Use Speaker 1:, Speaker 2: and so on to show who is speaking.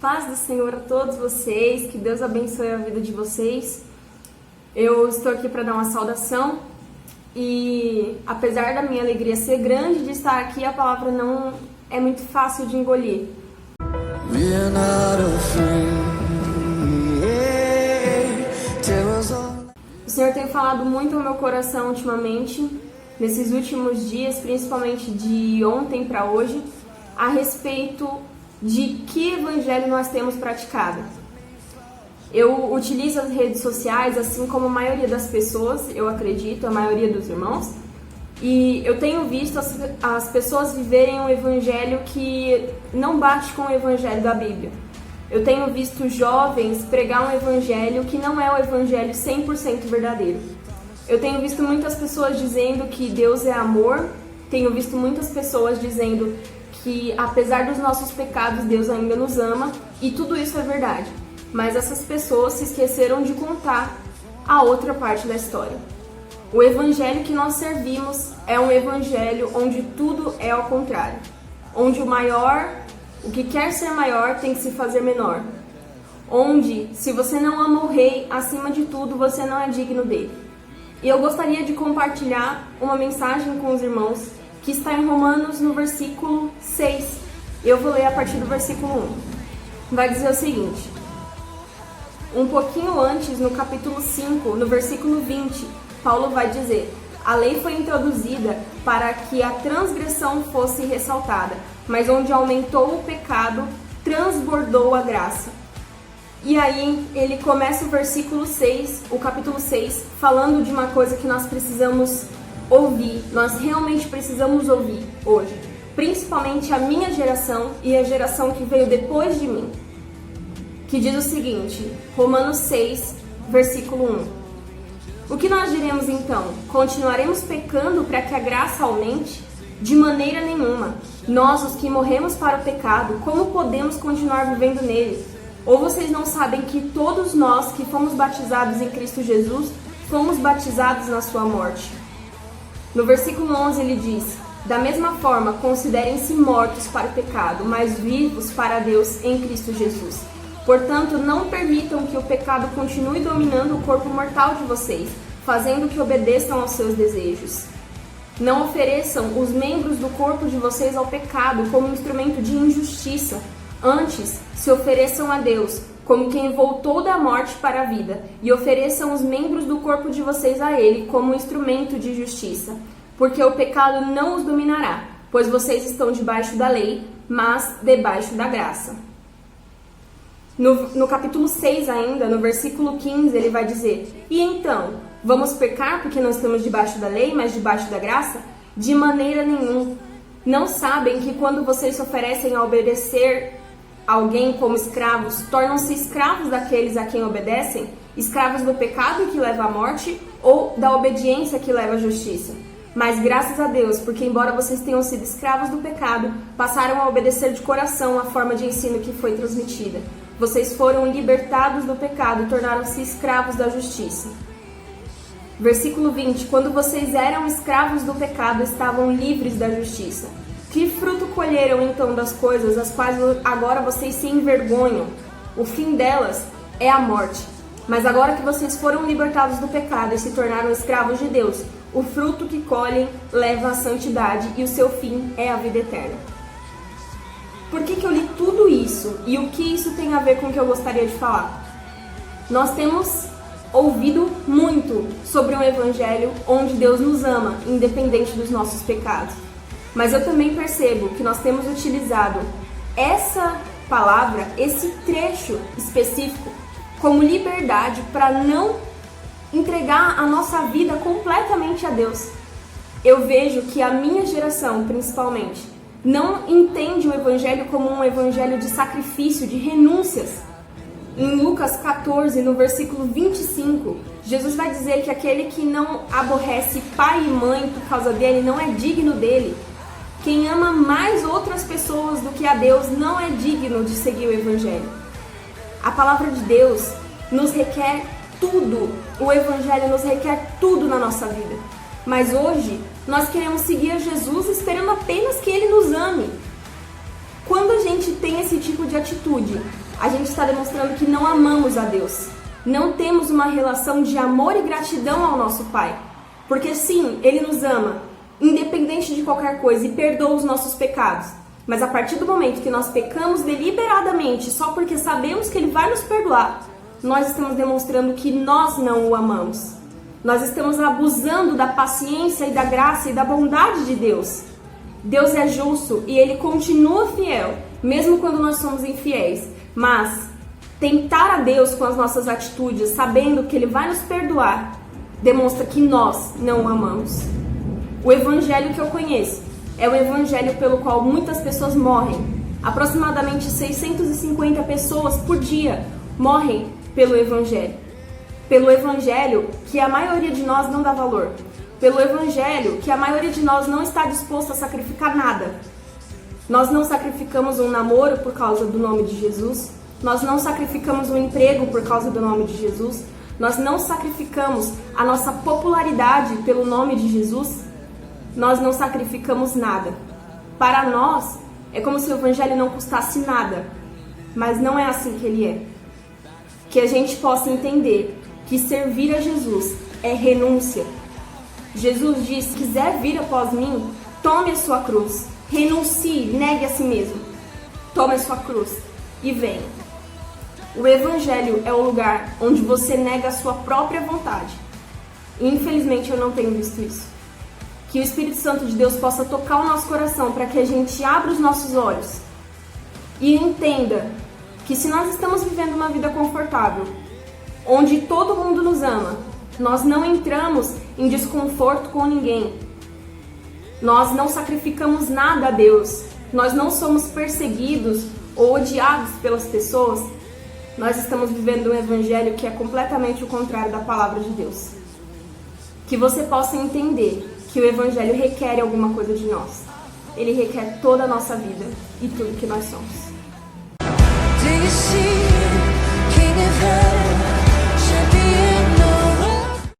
Speaker 1: Paz do Senhor a todos vocês, que Deus abençoe a vida de vocês. Eu estou aqui para dar uma saudação e, apesar da minha alegria ser grande de estar aqui, a palavra não é muito fácil de engolir. O Senhor tem falado muito ao meu coração ultimamente, nesses últimos dias, principalmente de ontem para hoje, a respeito de que evangelho nós temos praticado. Eu utilizo as redes sociais, assim como a maioria das pessoas, eu acredito, a maioria dos irmãos, e eu tenho visto as pessoas viverem um evangelho que não bate com o evangelho da Bíblia. Eu tenho visto jovens pregar um evangelho que não é o evangelho 100% verdadeiro. Eu tenho visto muitas pessoas dizendo que Deus é amor, tenho visto muitas pessoas dizendo que apesar dos nossos pecados, Deus ainda nos ama, e tudo isso é verdade. Mas essas pessoas se esqueceram de contar a outra parte da história. O evangelho que nós servimos é um evangelho onde tudo é ao contrário. Onde o que quer ser maior tem que se fazer menor. Onde, se você não ama o rei, acima de tudo, você não é digno dele. E eu gostaria de compartilhar uma mensagem com os irmãos que está em Romanos, no versículo 6. Eu vou ler a partir do versículo 1. Vai dizer o seguinte: um pouquinho antes, no capítulo 5, no versículo 20, Paulo vai dizer: a lei foi introduzida para que a transgressão fosse ressaltada, mas onde aumentou o pecado, transbordou a graça. E aí ele começa o versículo 6, o capítulo 6, falando de uma coisa que nós precisamos ouvir, nós realmente precisamos ouvir hoje, principalmente a minha geração e a geração que veio depois de mim, que diz o seguinte, Romanos 6, versículo 1. O que nós diremos então? Continuaremos pecando para que a graça aumente? De maneira nenhuma. Nós, os que morremos para o pecado, como podemos continuar vivendo nele? Ou vocês não sabem que todos nós que fomos batizados em Cristo Jesus, fomos batizados na sua morte? No versículo 11 ele diz: da mesma forma, considerem-se mortos para o pecado, mas vivos para Deus em Cristo Jesus. Portanto, não permitam que o pecado continue dominando o corpo mortal de vocês, fazendo que obedeçam aos seus desejos. Não ofereçam os membros do corpo de vocês ao pecado como instrumento de injustiça. Antes, se ofereçam a Deus como quem voltou da morte para a vida, e ofereçam os membros do corpo de vocês a Ele como instrumento de justiça. Porque o pecado não os dominará, pois vocês estão debaixo da lei, mas debaixo da graça. No capítulo 6 ainda, no versículo 15, ele vai dizer: e então, vamos pecar porque não estamos debaixo da lei, mas debaixo da graça? De maneira nenhuma. Não sabem que quando vocês se oferecem a obedecer alguém como escravos, tornam-se escravos daqueles a quem obedecem? Escravos do pecado que leva à morte ou da obediência que leva à justiça? Mas graças a Deus, porque embora vocês tenham sido escravos do pecado, passaram a obedecer de coração a forma de ensino que foi transmitida. Vocês foram libertados do pecado e tornaram-se escravos da justiça. Versículo 20. Quando vocês eram escravos do pecado, estavam livres da justiça. Que fruto colheram então das coisas as quais agora vocês se envergonham? O fim delas é a morte. Mas agora que vocês foram libertados do pecado e se tornaram escravos de Deus, o fruto que colhem leva à santidade e o seu fim é a vida eterna. Por que eu li tudo isso e o que isso tem a ver com o que eu gostaria de falar? Nós temos ouvido muito sobre um evangelho onde Deus nos ama, independente dos nossos pecados. Mas eu também percebo que nós temos utilizado essa palavra, esse trecho específico, como liberdade para não entregar a nossa vida completamente a Deus. Eu vejo que a minha geração, principalmente, não entende o evangelho como um evangelho de sacrifício, de renúncias. Em Lucas 14, no versículo 25, Jesus vai dizer que aquele que não aborrece pai e mãe por causa dele não é digno dele. Quem ama mais outras pessoas do que a Deus não é digno de seguir o evangelho. A palavra de Deus nos requer tudo. O evangelho nos requer tudo na nossa vida. Mas hoje, nós queremos seguir a Jesus esperando apenas que Ele nos ame. Quando a gente tem esse tipo de atitude, a gente está demonstrando que não amamos a Deus. Não temos uma relação de amor e gratidão ao nosso Pai. Porque sim, Ele nos ama, independente de qualquer coisa, e perdoa os nossos pecados. Mas a partir do momento que nós pecamos deliberadamente, só porque sabemos que Ele vai nos perdoar, nós estamos demonstrando que nós não o amamos. Nós estamos abusando da paciência e da graça e da bondade de Deus. Deus é justo e Ele continua fiel, mesmo quando nós somos infiéis. Mas tentar a Deus com as nossas atitudes, sabendo que Ele vai nos perdoar, demonstra que nós não o amamos. O evangelho que eu conheço é o evangelho pelo qual muitas pessoas morrem. Aproximadamente 650 pessoas por dia morrem pelo evangelho. Pelo evangelho que a maioria de nós não dá valor. Pelo evangelho que a maioria de nós não está disposto a sacrificar nada. Nós não sacrificamos um namoro por causa do nome de Jesus. Nós não sacrificamos um emprego por causa do nome de Jesus. Nós não sacrificamos a nossa popularidade pelo nome de Jesus. Nós não sacrificamos nada. Para nós, é como se o evangelho não custasse nada. Mas não é assim que ele é. Que a gente possa entender que servir a Jesus é renúncia. Jesus disse: se quiser vir após mim, tome a sua cruz. Renuncie, negue a si mesmo. Tome a sua cruz e venha. O evangelho é o lugar onde você nega a sua própria vontade. E infelizmente eu não tenho visto isso. Que o Espírito Santo de Deus possa tocar o nosso coração para que a gente abra os nossos olhos e entenda que se nós estamos vivendo uma vida confortável, onde todo mundo nos ama, nós não entramos em desconforto com ninguém. Nós não sacrificamos nada a Deus. Nós não somos perseguidos ou odiados pelas pessoas. Nós estamos vivendo um evangelho que é completamente o contrário da palavra de Deus. Que você possa entender que o evangelho requer alguma coisa de nós. Ele requer toda a nossa vida e tudo que nós somos.